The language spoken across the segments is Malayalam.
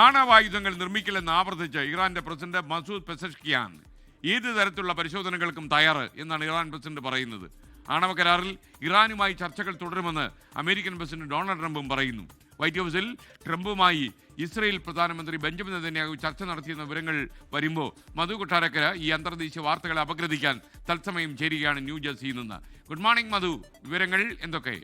ആണവായുധങ്ങൾ നിർമ്മിക്കില്ലെന്ന് ആവർത്തിച്ച് ഇറാന്റെ പ്രസിഡന്റ് മസൂദ് പെസഷ്കിയാൻ ഏത് തരത്തിലുള്ള പരിശോധനകൾക്കും തയ്യാറ് എന്നാണ് ഇറാൻ പ്രസിഡന്റ് പറയുന്നത്. ആണവ കരാറിൽ ഇറാനുമായി ചർച്ചകൾ തുടരുമെന്ന് അമേരിക്കൻ പ്രസിഡന്റ് ഡൊണാൾഡ് ട്രംപും പറയുന്നു. വൈറ്റ് ഹൗസിൽ ട്രംപുമായി ഇസ്രയേൽ പ്രധാനമന്ത്രി ബെഞ്ചമിൻ നെതന്യാഹു ചർച്ച നടത്തിയെന്ന വിവരങ്ങൾ വരുമ്പോൾ മധു കൊട്ടാരക്കര ഈ അന്തർദേശീയ വാർത്തകളെ അപഗ്രഥിക്കാൻ തത്സമയം ചേരുകയാണ് ന്യൂജേഴ്സിയിൽ നിന്ന്. ഗുഡ് മോർണിംഗ് മധു, വിവരങ്ങൾ എന്തൊക്കെ?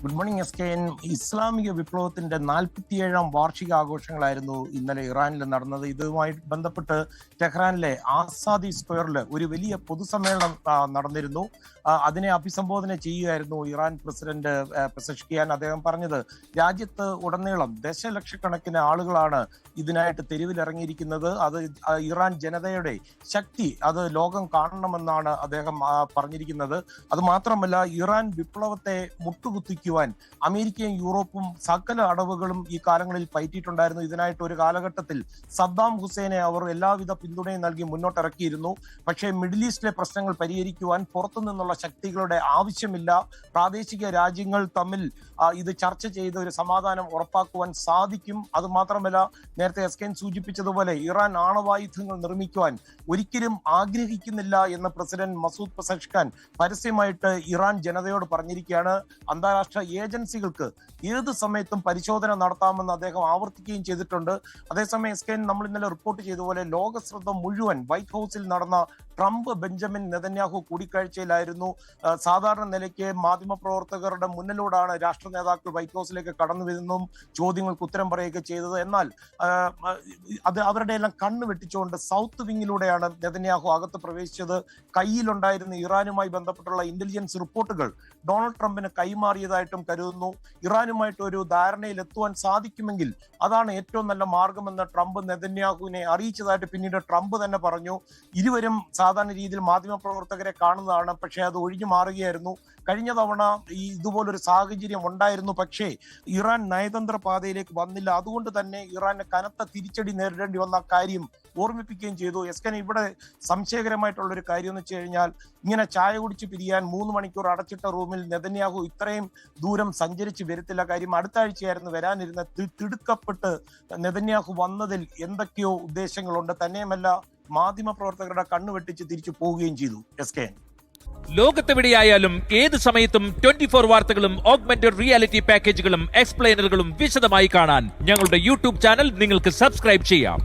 ഗുഡ് മോർണിംഗ് എസ്കെൻ. ഇസ്ലാമിക വിപ്ലവത്തിന്റെ 47ാം വാർഷികാഘോഷങ്ങളായിരുന്നു ഇന്നലെ ഇറാനിൽ നടന്നത്. ഇതുമായി ബന്ധപ്പെട്ട് ടെഹ്റാനിലെ ആസാദി സ്ക്വയറിൽ ഒരു വലിയ പൊതുസമ്മേളനം നടന്നിരുന്നു. അതിനെ അഭിസംബോധന ചെയ്യുകയായിരുന്നു ഇറാൻ പ്രസിഡന്റ് പെസഷ്കിയാൻ. അദ്ദേഹം പറഞ്ഞത് രാജ്യത്ത് ഉടനീളം ദശലക്ഷക്കണക്കിന് ആളുകളാണ് ഇതിനായിട്ട് തെരുവിലിറങ്ങിയിരിക്കുന്നത്. അത് ഇറാൻ ജനതയുടെ ശക്തി അത് ലോകം കാണണമെന്നാണ് അദ്ദേഹം പറഞ്ഞിരിക്കുന്നത്. അത് മാത്രമല്ല, ഇറാൻ വിപ്ലവത്തെ മുട്ടുകുത്തിക്കുവാൻ അമേരിക്കയും യൂറോപ്പും സകല അടവുകളും ഈ കാലങ്ങളിൽ പയറ്റിയിട്ടുണ്ടായിരുന്നു. ഇതിനായിട്ട് ഒരു കാലഘട്ടത്തിൽ സദ്ദാം ഹുസൈനെ അവർ എല്ലാവിധ പിന്തുണയും നൽകി മുന്നോട്ടിറക്കിയിരുന്നു. പക്ഷേ മിഡിൽ ഈസ്റ്റിലെ പ്രശ്നങ്ങൾ പരിഹരിക്കുവാൻ പുറത്തുനിന്നുള്ള ശക്തികളുടെ ആവശ്യമില്ല. പ്രാദേശിക രാജ്യങ്ങൾ തമ്മിൽ ഇത് ചർച്ച ചെയ്ത് ഒരു സമാധാനം ഉറപ്പാക്കുവാൻ സാധിക്കും. അത് മാത്രമല്ല, നേരത്തെ എസ്കെൻ സൂചിപ്പിച്ചതുപോലെ ഇറാൻ ആണവായുധങ്ങൾ നിർമ്മിക്കുവാൻ ഒരിക്കലും ആഗ്രഹിക്കുന്നില്ല എന്ന് പ്രസിഡന്റ് മസൂദ് പെസഷ്കിയാൻ പരസ്യമായിട്ട് ഇറാൻ ജനതയോട് പറഞ്ഞിരിക്കുകയാണ്. അന്താരാഷ്ട്ര ഏജൻസികൾക്ക് ഏത് സമയത്തും പരിശോധന നടത്താമെന്ന് അദ്ദേഹം ആവർത്തിക്കുകയും ചെയ്തിട്ടുണ്ട്. അതേസമയം എസ്കെൻ, നമ്മൾ ഇന്നലെ റിപ്പോർട്ട് ചെയ്തതുപോലെ ലോക ശ്രദ്ധ മുഴുവൻ വൈറ്റ് ഹൗസിൽ നടന്ന ട്രംപ് ബെഞ്ചമിൻ നെതന്യാഹു കൂടിക്കാഴ്ചയിലായിരുന്നു. സാധാരണ നിലയ്ക്ക് മാധ്യമപ്രവർത്തകരുടെ മുന്നിലൂടെയാണ് രാഷ്ട്ര നേതാക്കൾ വൈറ്റ് ഹൗസിലേക്ക് കടന്നു വരുന്നതും ചോദ്യങ്ങൾക്ക് ഉത്തരം പറയുക ചെയ്തത്. എന്നാൽ അത് അവരുടെ എല്ലാം കണ്ണ് വെട്ടിച്ചുകൊണ്ട് സൗത്ത് വിങ്ങിലൂടെയാണ് നെതന്യാഹു അകത്ത് പ്രവേശിച്ചത്. കയ്യിലുണ്ടായിരുന്ന ഇറാനുമായി ബന്ധപ്പെട്ടുള്ള ഇന്റലിജൻസ് റിപ്പോർട്ടുകൾ ഡൊണാൾഡ് ട്രംപിന് കൈമാറിയതായിട്ടും കരുതുന്നു. ഇറാനുമായിട്ട് ഒരു ധാരണയിൽ എത്തുവാൻ സാധിക്കുമെങ്കിൽ അതാണ് ഏറ്റവും നല്ല മാർഗമെന്ന് ട്രംപ് നെതന്യാഹുവിനെ അറിയിച്ചതായിട്ട് പിന്നീട് ട്രംപ് തന്നെ പറഞ്ഞു. ഇരുവരും സാധാരണ രീതിയിൽ മാധ്യമപ്രവർത്തകരെ കാണുന്നതാണ്, പക്ഷേ അത് ഒഴിഞ്ഞു മാറുകയായിരുന്നു. കഴിഞ്ഞ തവണ ഇതുപോലൊരു സാഹചര്യം ഉണ്ടായിരുന്നു, പക്ഷേ ഇറാൻ നയതന്ത്ര പാതയിലേക്ക് വന്നില്ല. അതുകൊണ്ട് തന്നെ ഇറാന് കനത്ത തിരിച്ചടി നേരിടേണ്ടി വന്ന കാര്യം ഓർമ്മിപ്പിക്കുകയും ചെയ്തു. എസ്കൻ, ഇവിടെ സംശയകരമായിട്ടുള്ള ഒരു കാര്യം എന്ന് വെച്ച് കഴിഞ്ഞാൽ, ഇങ്ങനെ ചായ കുടിച്ച് പിരിയാൻ 3 മണിക്കൂർ അടച്ചിട്ട റൂമിൽ നെതന്യാഹു ഇത്രയും ദൂരം സഞ്ചരിച്ച് വരത്തില്ല. കാര്യം അടുത്ത ആഴ്ചയായിരുന്നു വരാനിരുന്ന. തിടുക്കപ്പെട്ട് നെതന്യാഹു വന്നതിൽ എന്തൊക്കെയോ ഉദ്ദേശങ്ങളുണ്ട്. തന്നെയുമല്ല, മാധ്യമപ്രവർത്തകരുടെ കണ്ണു വെട്ടിച്ച് തിരിച്ചു പോവുകയും ചെയ്തു. എസ്കെ, ലോകത്തെവിടെയായാലും ഏത് സമയത്തും 24 വാർത്തകളും ഓഗ്മെന്റഡ് റിയാലിറ്റി പാക്കേജുകളും എക്സ്പ്ലെയിനറുകളും വിശദമായി കാണാൻ ഞങ്ങളുടെ യൂട്യൂബ് ചാനൽ നിങ്ങൾക്ക് സബ്സ്ക്രൈബ് ചെയ്യാം.